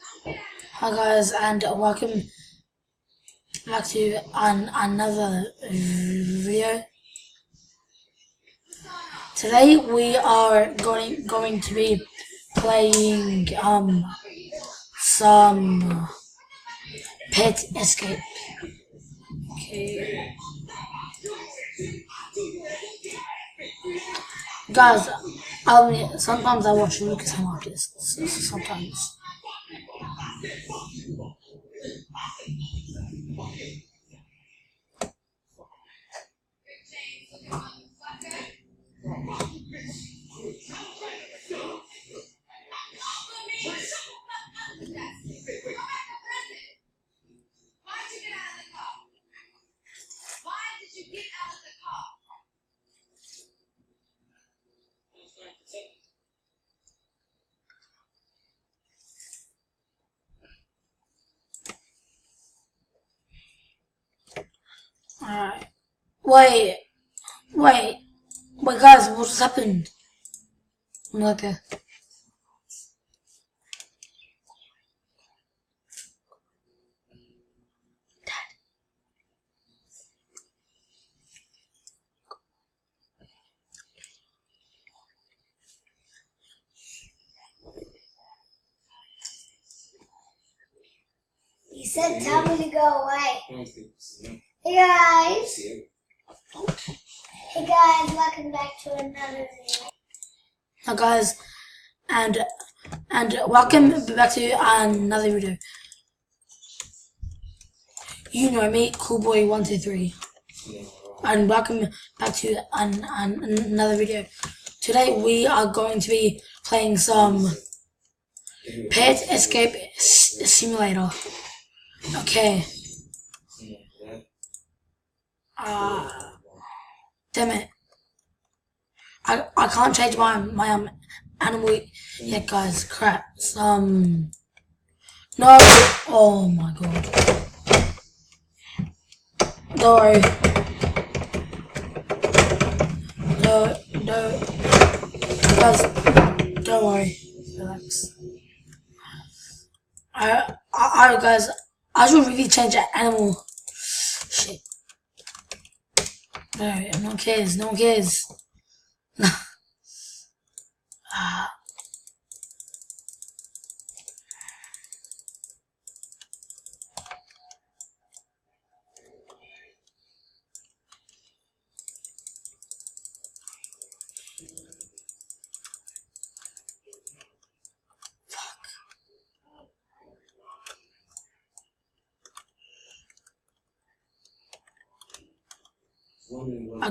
Hi guys, and welcome back to another video. Today we are going to be playing some Pet Escape. Okay, guys. Sometimes I watch Lucas and Marcus. Sometimes. Alright. Wait, guys, what just happened? Okay. He said tell me to go away. Hey guys. Hey guys, welcome back to another video. Hi guys, and welcome back to another video. You know me, Coolboy123, and welcome back to another video. Today we are going to be playing some Pet Escape Simulator. Okay. Damn it. I can't change my animal yet, guys. Crap. No. Oh my god. Don't worry. No. Guys, don't worry. Relax. Guys, I should really change that animal. Shit. No one cares. No one cares.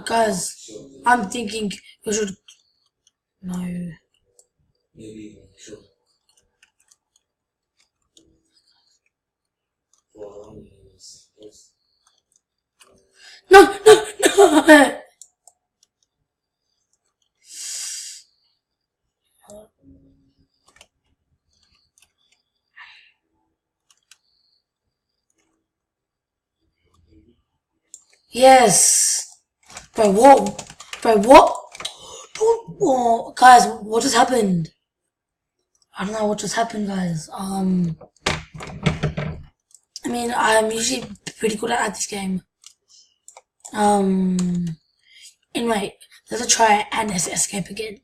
Guys, I'm thinking we should. No. No. Yes. Bro, what? Oh, guys, what just happened? I don't know what just happened, guys. I mean, I'm usually pretty good at this game. Anyway, let's try and escape again.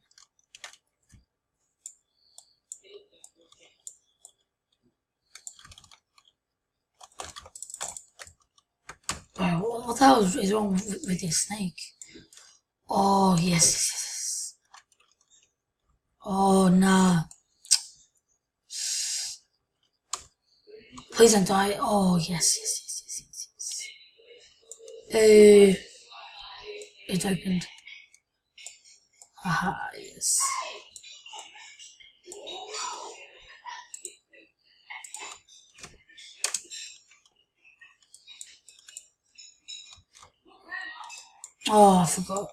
Bro, what the hell is wrong with this snake? Oh, yes. Oh, nah. Please don't die. Oh, yes. It opened. Haha, yes. Oh, I forgot.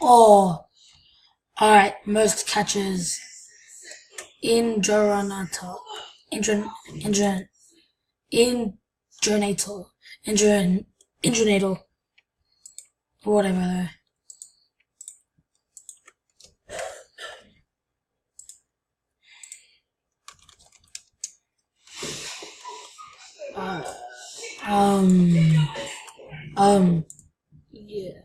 Oh, alright, most catches in Joronata. Indronator. Whatever. Yeah.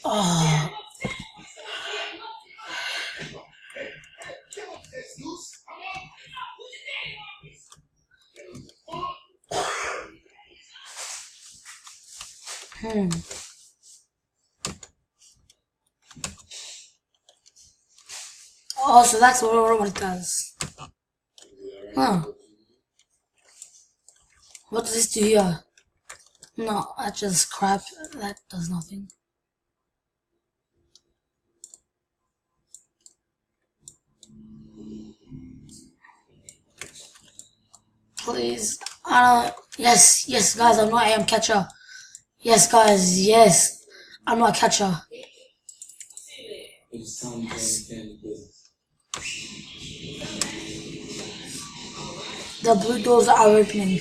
Oh. Oh, so that's what it does. Huh. What does this do here? No, that's just crap. That does nothing. Please. Yes, yes, guys, I'm not AM catcher. Yes, guys, yes. I'm not a catcher. Yes. The blue doors are opening.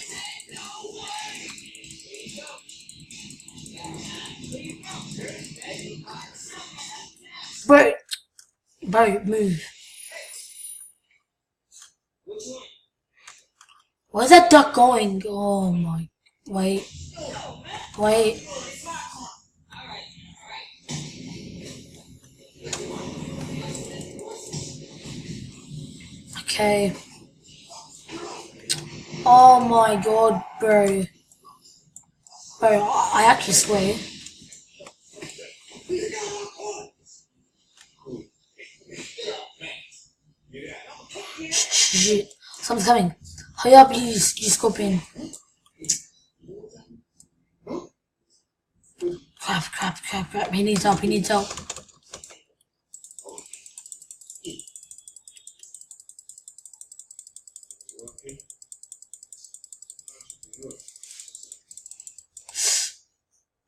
Bro, move. Where's that duck going? Oh my. Wait. Okay. Oh my god, bro. Bro, I actually swear. Shit. Something's coming. Hurry up, you scorpion. Crap. He needs help.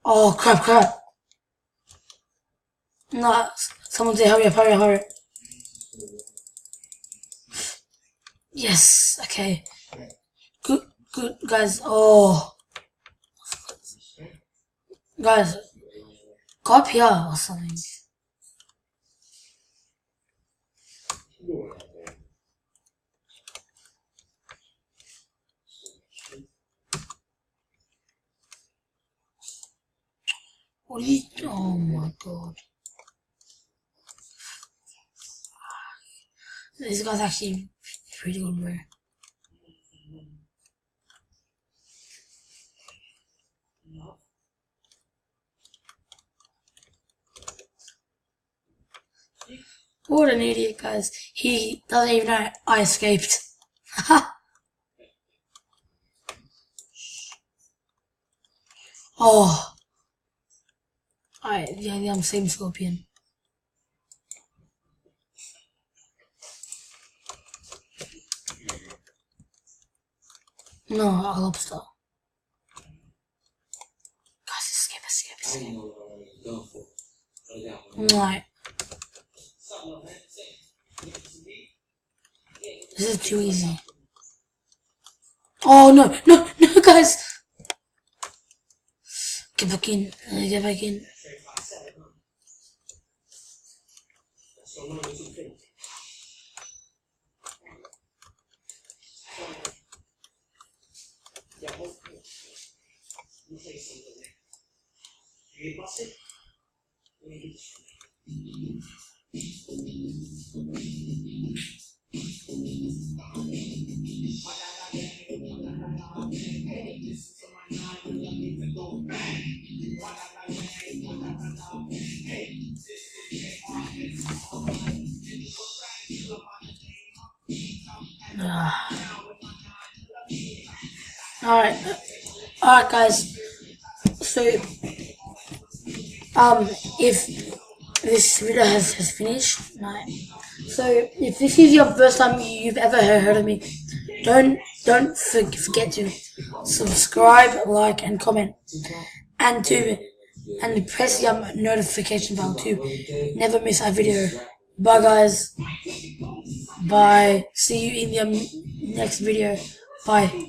Oh, crap. No, someone say hurry up. Yes, okay. Good, guys. Oh. Guys, go up here or something. What are you? Oh my god. This guy's actually pretty good, bro. What an idiot, guys. He doesn't even know I escaped. Oh. Alright, yeah, I'm same scorpion. No, a lobster. Guys, escape. Right. This is too easy. Oh no, guys! Get back in. Alright, guys. So, if this video has finished, right? So, if this is your first time you've ever heard of me, don't forget to subscribe, like, and comment, and press the notification bell to never miss a video. Bye, guys. Bye. See you in the next video. Bye.